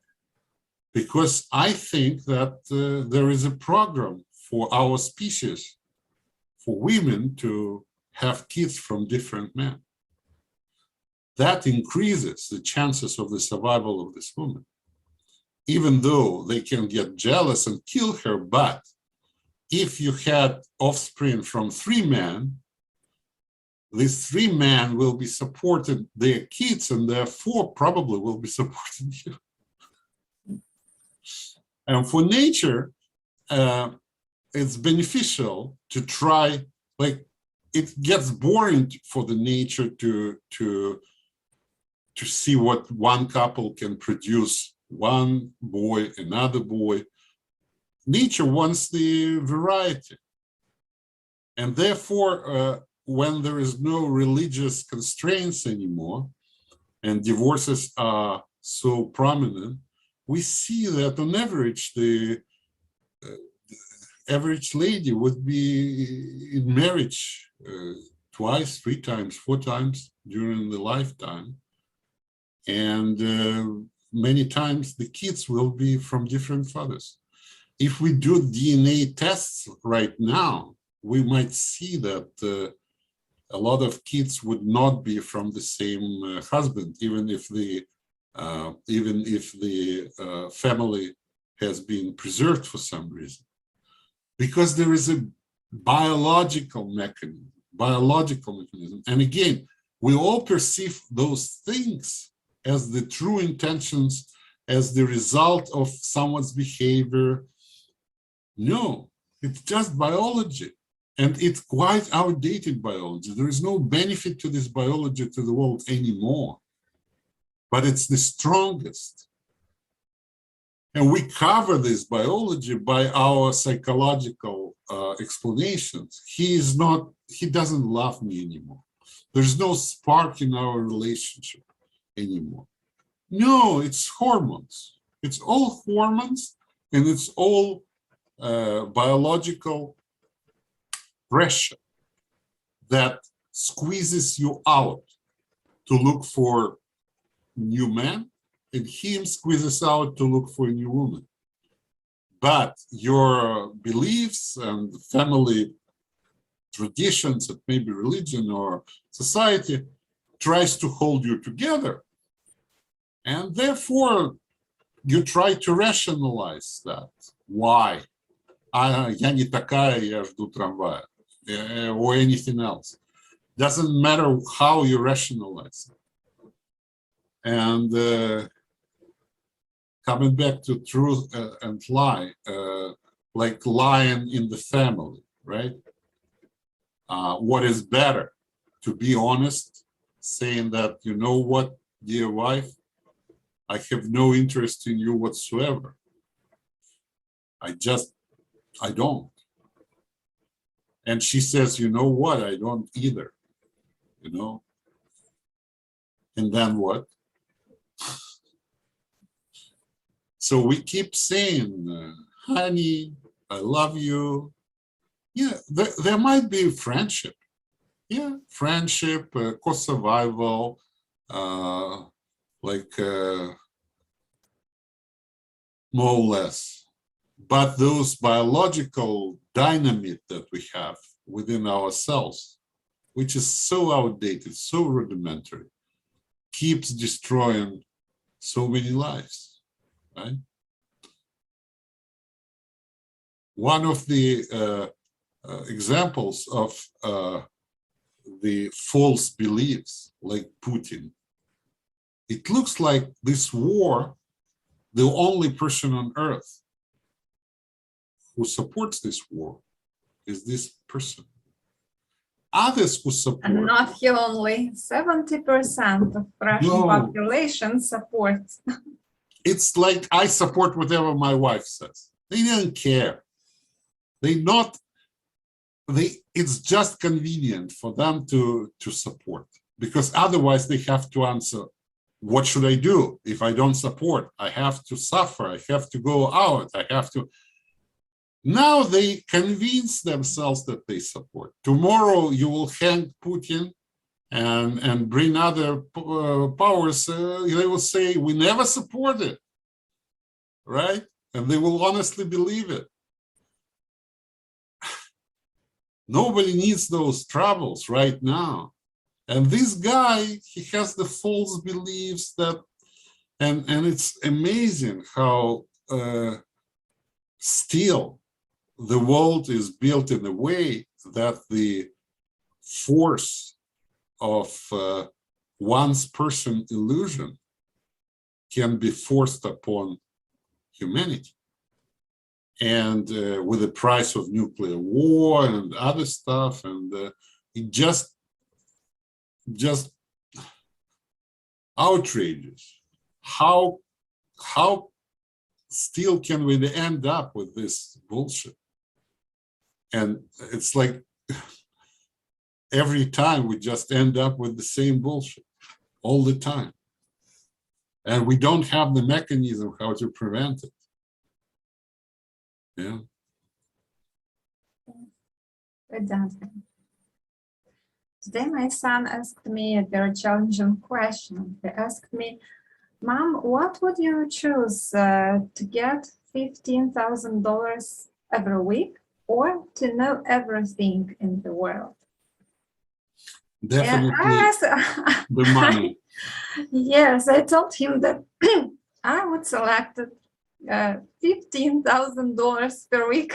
Because I think that there is a program for our species, for women to have kids from different men. That increases the chances of the survival of this woman. Even though they can get jealous and kill her, but if you had offspring from 3 men, these 3 men will be supporting their kids and therefore probably will be supporting you. And for nature, it's beneficial to try, like, it gets boring for the nature to see what one couple can produce, one boy, another boy. Nature wants the variety. And therefore, when there is no religious constraints anymore, and divorces are so prominent, we see that on average, the average lady would be in marriage 2, 3 times, 4 times during the lifetime. And many times the kids will be from different fathers. If we do DNA tests right now, we might see that a lot of kids would not be from the same husband, even if the family has been preserved for some reason, because there is a biological mechanism. And again, we all perceive those things as the true intentions, as the result of someone's behavior. No, it's just biology. And it's quite outdated biology. There is no benefit to this biology to the world anymore. but it's the strongest. And we cover this biology by our psychological explanations. He doesn't love me anymore. There's no spark in our relationship anymore. No, it's hormones. It's all hormones, and it's all biological pressure that squeezes you out to look for new man, and him squeezes out to look for a new woman. But your beliefs and family traditions, it may be religion or society, tries to hold you together. And therefore, you try to rationalize that. Why? Я не такая, я жду трамвая, or anything else. Doesn't matter how you rationalize it. And coming back to truth and lie, like lying in the family, right? What is better? To be honest, saying that, you know what, dear wife, I have no interest in you whatsoever. I don't. And she says, you know what, I don't either, you know? And then what? So we keep saying, honey, I love you. Yeah, there might be friendship. Yeah, friendship, co-survival, like more or less. But those biological dynamite that we have within ourselves, which is so outdated, so rudimentary, keeps destroying so many lives, right? One of the examples of the false beliefs, like Putin, it looks like this war, the only person on earth who supports this war is this person. Others who support... And not he only, 70% of Russian population supports. It's like I support whatever my wife says. They don't care. It's just convenient for them to support, because otherwise they have to answer, what should I do? If I don't support, I have to suffer, I have to go out, I have to... Now they convince themselves that they support. Tomorrow you will hang Putin and bring other powers, they will say, we never supported, right? And they will honestly believe it. Nobody needs those troubles right now. And this guy, he has the false beliefs that, and it's amazing how still the world is built in a way that the force of one's person illusion can be forced upon humanity. And with the price of nuclear war and other stuff, and it just outrageous. How still can we end up with this bullshit? And it's like every time we just end up with the same bullshit all the time. And we don't have the mechanism how to prevent it. Yeah. Exactly. Today my son asked me a very challenging question. He asked me, Mom, what would you choose to get $15,000 every week or to know everything in the world? Definitely the money. Yes, I told him that I would select $15,000 per week.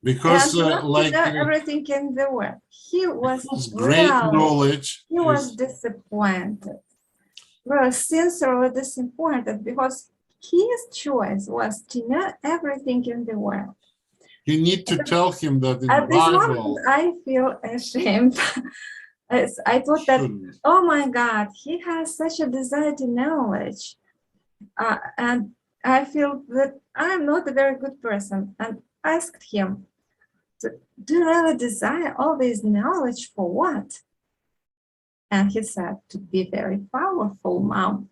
Because like everything in the world. He was great knowledge. He was disappointed. Well, sincerely disappointed, because his choice was to know everything in the world. You need to tell him that in At Bible, this moment, I feel ashamed I thought that, Shouldn't. oh my God, he has such a desire to knowledge. And I feel that I'm not a very good person, and asked him, do you really desire all this knowledge for what? And he said, to be very powerful, Mom.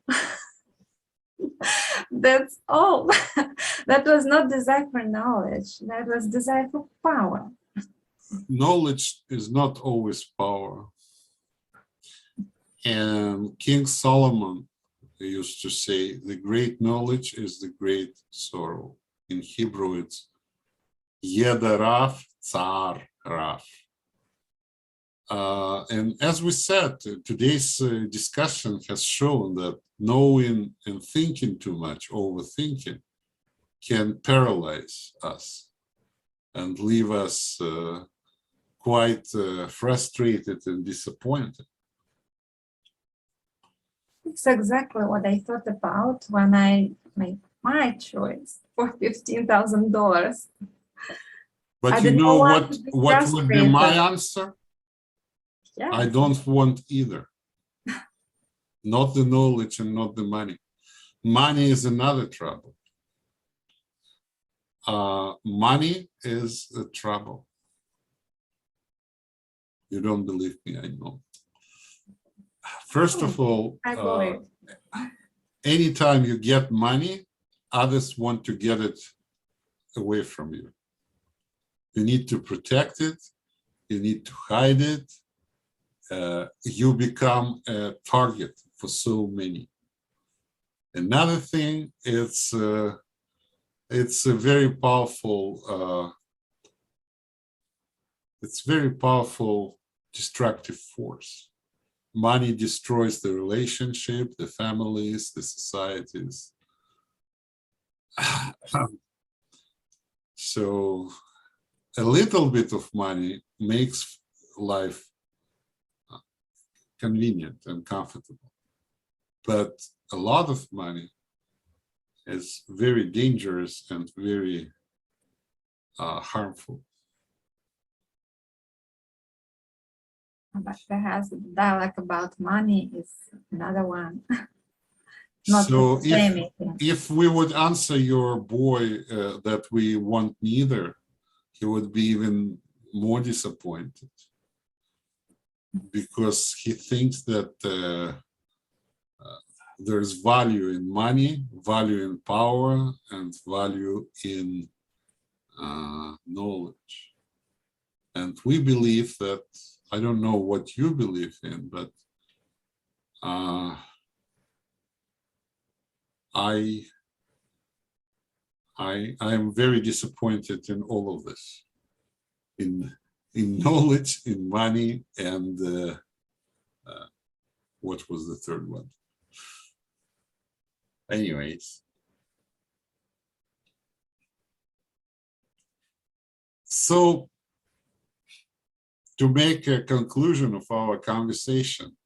That's all. That was not desire for knowledge. That was desire for power. Knowledge is not always power. And King Solomon used to say, the great knowledge is the great sorrow. In Hebrew, it's Yeda Rav Tsar Rav. And as we said, today's discussion has shown that knowing and thinking too much, overthinking, can paralyze us and leave us quite frustrated and disappointed. It's exactly what I thought about when I made my choice for $15,000. But I you didn't know want to be what would be my frustrated. answer? Yeah. I don't want either. Not the knowledge and not the money. Money is another trouble. Money is a trouble. You don't believe me, I know. First of all, I believe. anytime you get money, others want to get it away from you. You need to protect it. You need to hide it. You become a target for so many. Another thing, it's a very powerful, destructive force. Money destroys the relationship, the families, the societies. So a little bit of money makes life convenient and comfortable, but a lot of money is very dangerous and very harmful. But perhaps the dialogue about money is another one. Not So the same thing. if we would answer your boy that we want neither, he would be even more disappointed, because he thinks that there's value in money, value in power, and value in knowledge. And we believe that, I don't know what you believe in, but I am very disappointed in all of this, in knowledge, in money, and what was the third one? Anyways. So, to make a conclusion of our conversation,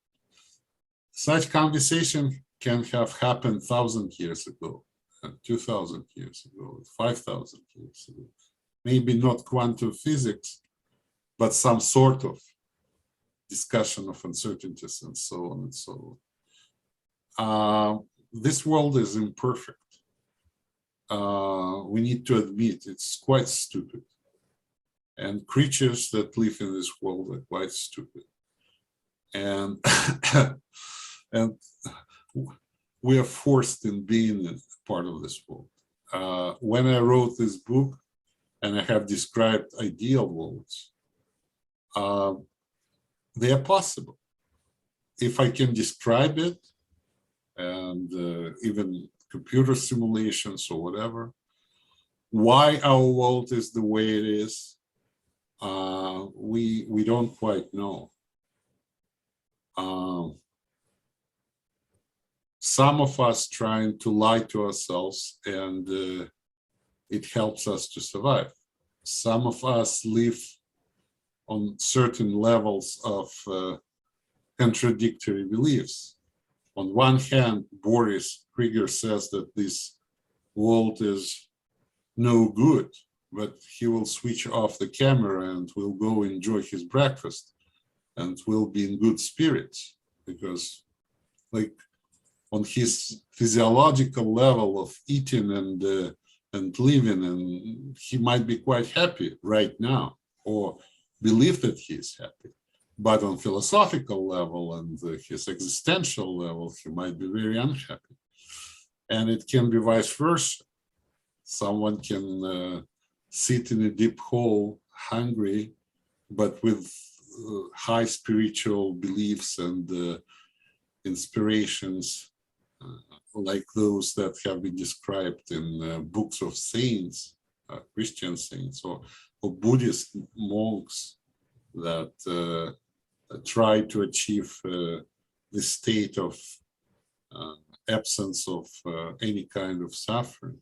such conversation can have happened 1,000 years ago, 2,000 years ago, 5,000 years ago. Maybe not quantum physics, but some sort of discussion of uncertainties and so on and so on. This world is imperfect. We need to admit it's quite stupid. And creatures that live in this world are quite stupid. And, and we are forced in being a part of this world. When I wrote this book, and I have described ideal worlds, they are possible. If I can describe it, and even computer simulations or whatever, why our world is the way it is, we don't quite know. Some of us trying to lie to ourselves, and it helps us to survive. Some of us live on certain levels of contradictory beliefs. On one hand, Boris Kriger says that this world is no good, but he will switch off the camera and will go enjoy his breakfast. and will be in good spirits, because like on his physiological level of eating and living, and he might be quite happy right now, or believe that he is happy. But on philosophical level and his existential level, he might be very unhappy. And it can be vice versa. Someone can sit in a deep hole, hungry, but with high spiritual beliefs and inspirations, like those that have been described in books of saints, Christian saints, or Buddhist monks that try to achieve the state of absence of any kind of suffering.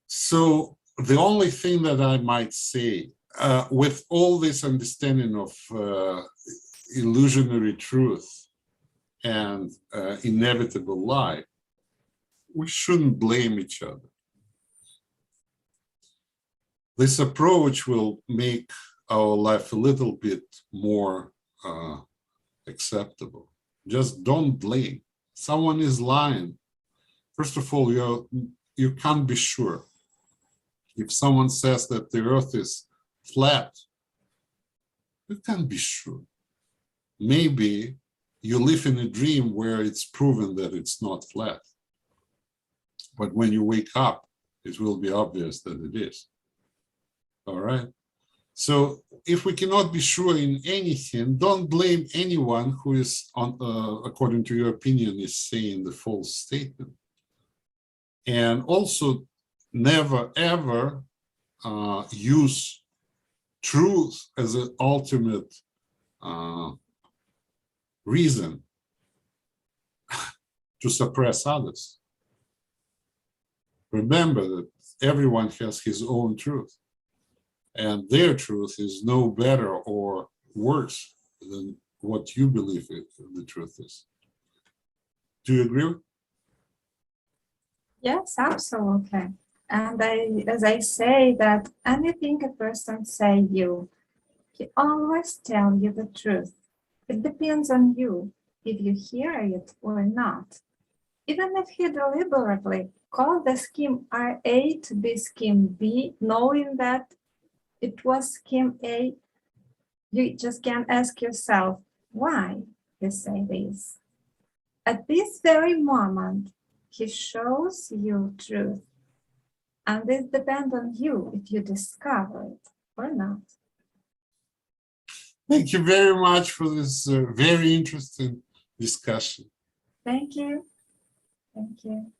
So the only thing that I might say, with all this understanding of illusionary truth and inevitable life, we shouldn't blame each other. This approach will make our life a little bit more acceptable. Just don't blame. Someone is lying. First of all, you can't be sure. If someone says that the earth is flat, you can't be sure. Maybe you live in a dream where it's proven that it's not flat. But when you wake up, it will be obvious that it is. All right? So if we cannot be sure in anything, don't blame anyone who is, according to your opinion, is saying the false statement. And also, never ever use truth as an ultimate reason to suppress others. Remember that everyone has his own truth, and their truth is no better or worse than what you believe the truth is. Do you agree? Yes, absolutely. And as I say that anything a person say you, he always tell you the truth. It depends on you if you hear it or not. Even if he deliberately called the scheme A to be scheme B, knowing that it was scheme A, you just can ask yourself, why he say this? At this very moment, he shows you truth. And it depends on you if you discover it or not. Thank you very much for this very interesting discussion. Thank you. Thank you.